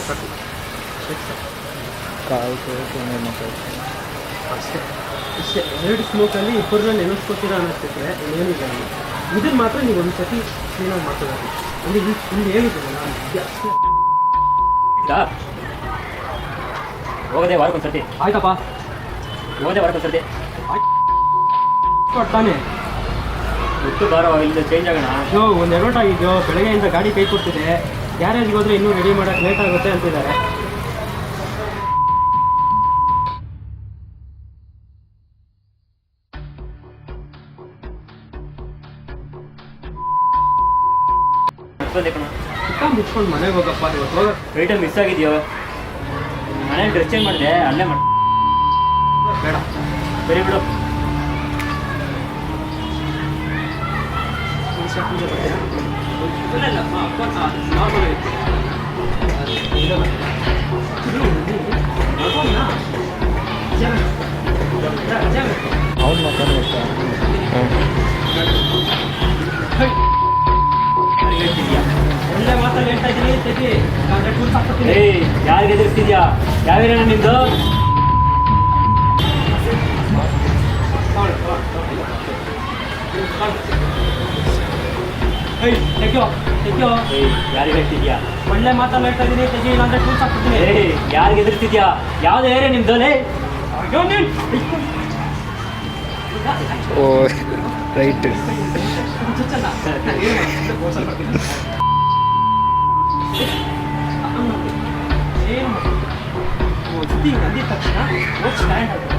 ಸಾಕು ಕಾಲು ಮಾತಾಡ್ತೀನಿ ಅಷ್ಟೇ ಇಷ್ಟೇ. 2 ಸ್ಮೋಕಲ್ಲಿ ಇಬ್ಬರನ್ನ ನೆನೆಸ್ಕೊತೀರಾ ಅನ್ನಿಸ್ತೈತೆ ಏನಿದೆ ಅನ್ನೋ ಇದನ್ನು ಮಾತ್ರ ನೀವು ಒಂದು ಸತಿ ಕ್ಲೀನಾಗಿ ಮಾಡ್ಕೋಬೇಕು. ಇಲ್ಲಿ ಹೇಳಿದ್ದೀನಿ ನಾನು ಹೋಗದೆ ವಾರಕ್ಕೊಂದ್ಸತಿ. ಆಯ್ತಪ್ಪ ಹೋಗದೆ ವಾರಕ್ಕೊಂದ್ಸತಿ ತಾನೇ ಬಿಟ್ಟು ಬಾರೋ ಇಲ್ಲಿ ಚೇಂಜ್ ಆಗೋಣ. ಒಂದು ಎಡವಟ್ ಆಗಿದ್ಯೋ, ಬೆಳಗ್ಗೆಯಿಂದ ಗಾಡಿ ಕೈ ಕೊಡ್ತಿದೆ, ಗ್ಯಾರೇಜ್ಗೆ ಹೋದ್ರೆ ಇನ್ನೂ ರೆಡಿ ಮಾಡೋಕ್ಕೆ ಲೇಟ್ ಆಗುತ್ತೆ ಅಂತಿದ್ದಾರೆ. ಚಿಕ್ಕ ಮುಚ್ಕೊಂಡು ಮನೆಗೆ ಹೋಗಪ್ಪ. ಇವತ್ತು ಹೋಗ ವೆಯ್ಟಲ್ಲಿ ಮಿಸ್ ಆಗಿದೆಯೋ, ಮನೇಲಿ ಡ್ರೆಸ್ ಚೇಂಜ್ ಮಾಡಿದೆ, ಅಲ್ಲೇ ಮಾಡಿ ಬೇಡ. ಸರಿ ಬಿಡು. ಪೂಜೆ ಬರ್ತೀಯಾ? ಇಲ್ಲ ಅಪ್ಪ ನಾರ್ಮಲ್ ಆಗಿತ್ತು. ಅವ್ನು ಮಾತಾಡ್ಬೇಕು. ಒಳ್ಳೆ ಮಾತಲ್ಲಿ ಹೇಳ್ತಾ ಇದ್ದೀನಿ ತೆಗಿ. ಯಾರಿಗೆ ಎದುರಿಸ್ತಿದ್ಯಾ? ಯಾವ್ಯಾರ ನಿಂದು? ಯಾರಿಗೆ ಹೇಳ್ತಿದ್ಯಾ? ಒಳ್ಳೆ ಮಾತಲ್ಲಿ ಹೇಳ್ತಾ ಇದ್ದೀನಿ ತೆಗಿ, ಇಲ್ಲಾಂದ್ರೆ ಟೂಲ್ಸ್ ಹಾಕ್ತೀನಿ. ಯಾರಿಗೆ ಎದುರಿಸ್ತಿದ್ಯಾ? ಯಾವ್ದು ಏರಿಯಾ ನಿಮ್ದು? ಓ ರೈಟ್. ಅಂದಿದ ತಕ್ಷಣ ಸ್ಟ್ಯಾಂಡ್ ಆಗುತ್ತೆ.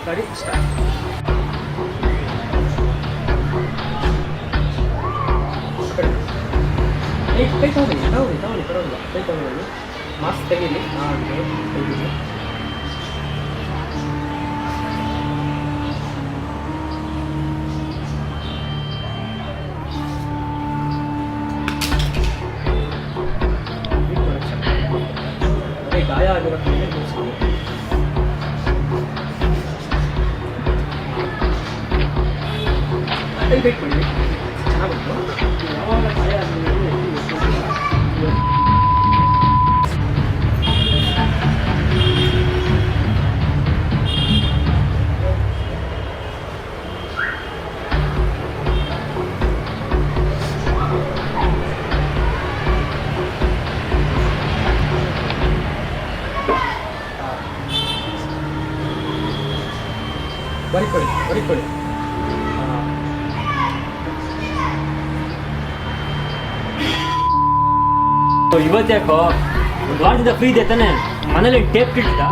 ಗಾಡಿ ಸ್ಟಾರ್ಟ್. ಕೈ ತಗೊಳ್ಳಿ ಪರವಾಗಿಲ್ಲ. ಕೈ ತಗೊಳ್ಳಿ, ಮಾಸ್ಕ್ ತೆಗೀರಿ. ತೆಗೀರಿ. ಗಾಯ ಆಗಿರೋ ಕಡೆ ತೋರಿಸ್ತೀನಿ. ಕೈ ಬೇಕು ಮಾಡಿ ಚೆನ್ನಾಗಿತ್ತು. ಯಾವಾಗ ಗಾಯ ಆಗಿದೆ ಬರಿಕೊಳ್ಳಿ. ಇವತ್ತು ಯಾಕೋ ಒಂದು ವಾರದಿಂದ ಫ್ರೀ ಇದೆ ತಾನೆ? ಮನೇಲಿ ಟೇಪ್ ಕಿಟ್ಟಿದ್ದ